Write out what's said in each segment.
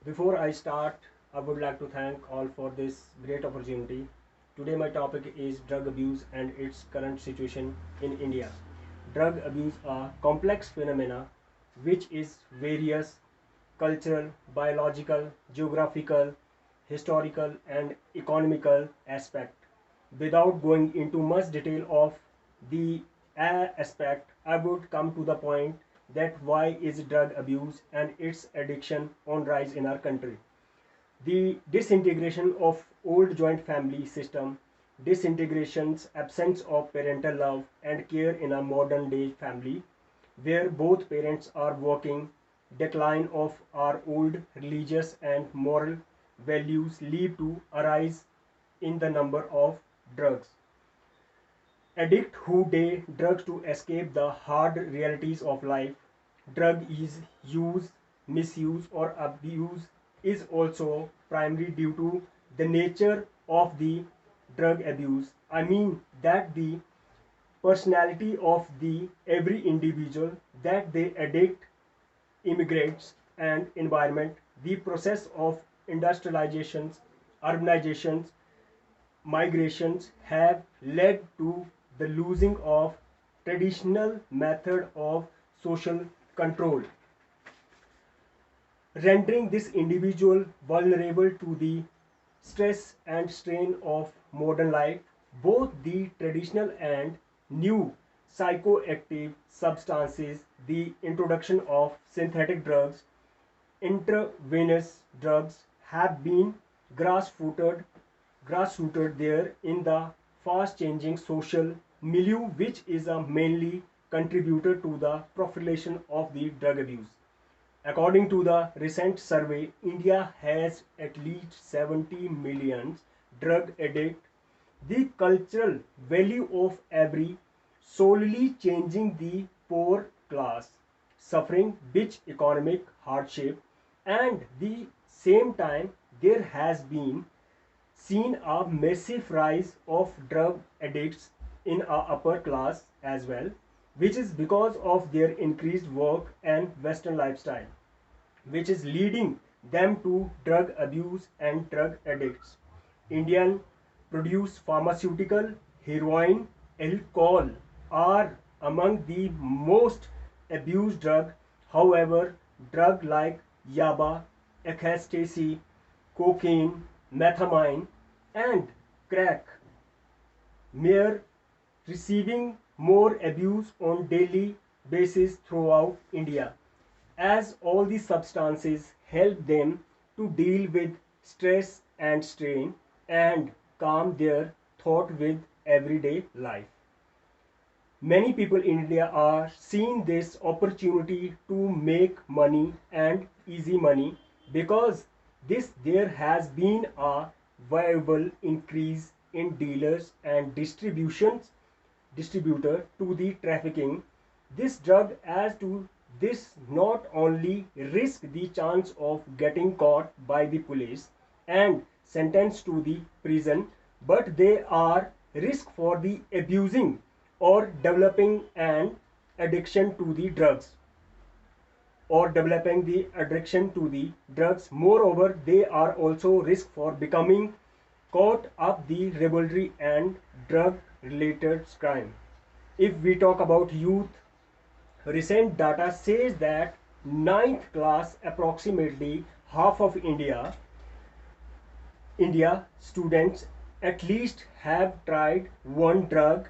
Before I start, I would like to thank all for this great opportunity. Today, my topic is drug abuse and its current situation in India. Drug abuse are complex phenomena which is various cultural, biological, geographical, historical, and economical aspect. Without going into much detail of the aspect, I would come to the point that why is drug abuse and its addiction on rise in our country. The disintegration of old joint family system, disintegration's absence of parental love and care in a modern day family, where both parents are working, decline of our old religious and moral values lead to a rise in the number of drugs. Addict who take drugs to escape the hard realities of life. Drug is use, misuse, or abuse is also primarily due to the nature of the drug abuse. I mean that the personality of the every individual that they addict immigrants and environment, the process of industrializations, urbanizations, migrations have led to the losing of traditional method of social control, rendering this individual vulnerable to the stress and strain of modern life. Both the traditional and new psychoactive substances, the introduction of synthetic drugs, intravenous drugs have been grassrooted grassrooted there in the fast changing social milieu, which is a mainly contributor to the proliferation of the drug abuse. According to the recent survey, India has at least 70 million drug addicts. The cultural value of every solely changing the poor class, suffering which economic hardship, and the same time there has been seen a massive rise of drug addicts in our upper class as well, which is because of their increased work and Western lifestyle, which is leading them to drug abuse and drug addicts. Indian produce pharmaceutical, heroin, alcohol are among the most abused drug. However, drug like yaba, ecstasy, cocaine, methamphetamine, and crack mere receiving more abuse on daily basis throughout India, as all these substances help them to deal with stress and strain and calm their thought with everyday life. Many people in India are seeing this opportunity to make money and easy money because this there has been a viable increase in dealers and distributor to the trafficking this drug as to this not only risk the chance of getting caught by the police and sentenced to the prison, but they are risk for the abusing or developing an addiction to the drugs or developing the addiction to the drugs. Moreover, they are also risk for becoming caught up the rivalry and drug related crime. If we talk about youth, recent data says that ninth class approximately half of India students at least have tried one drug,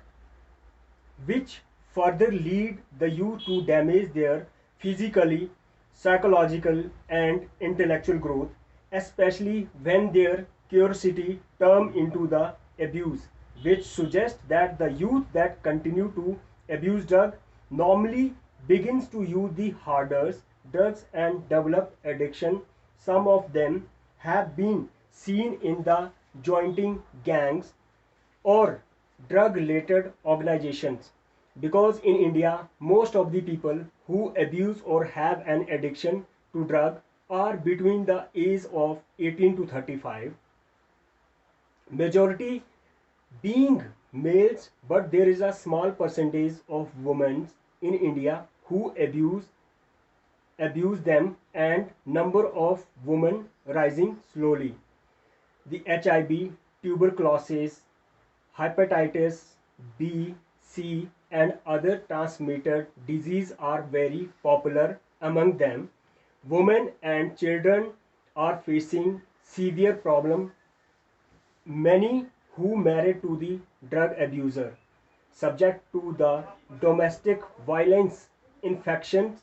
which further lead the youth to damage their physically, psychological, and intellectual growth, especially when their curiosity turn into the abuse, which suggests that the youth that continue to abuse drug normally begins to use the harder drugs and develop addiction. Some of them have been seen in the jointing gangs or drug related organizations, because in India most of the people who abuse or have an addiction to drug are between the age of 18 to 35, majority being males, but there is a small percentage of women in India who abuse abuse them and number of women rising slowly. The HIV, tuberculosis, hepatitis B, C, and other transmitted diseases are very popular among them. Women and children are facing severe problem. Many who married to the drug abuser, subject to the domestic violence, infections,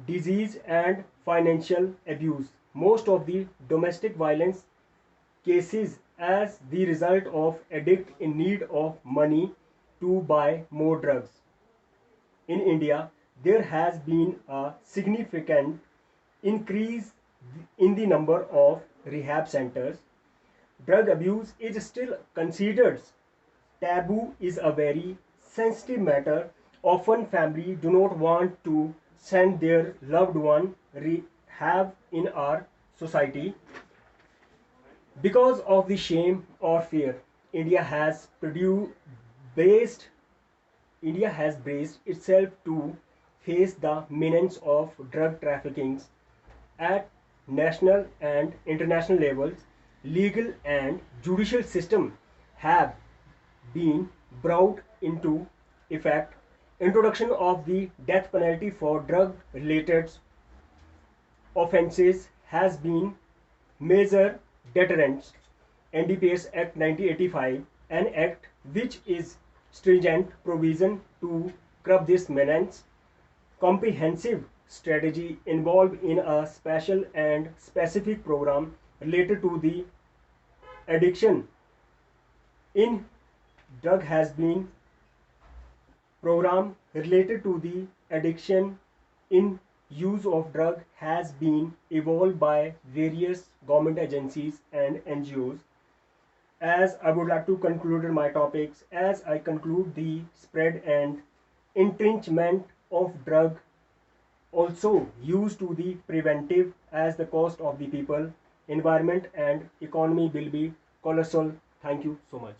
disease, and financial abuse. Most of the domestic violence cases as the result of addict in need of money to buy more drugs. In India, there has been a significant increase in the number of rehab centers. Drug abuse is still considered taboo, is a very sensitive matter. Often families do not want to send their loved one rehab in our society because of the shame or fear. India has produced based India has braced itself to face the menace of drug trafficking at national and international levels. Legal and judicial systems have been brought into effect. Introduction of the death penalty for drug related offences has been major deterrent. NDPS Act 1985, an act which is stringent provision to curb this menace. Comprehensive strategy involved in a special and specific program related to the addiction in drug has been program related to the addiction in use of drug has been evolved by various government agencies and NGOs. As I would like to conclude my topics, as I conclude the spread and entrenchment of drug also used to the preventive as the cost of the people, environment and economy will be colossal. Thank you so much.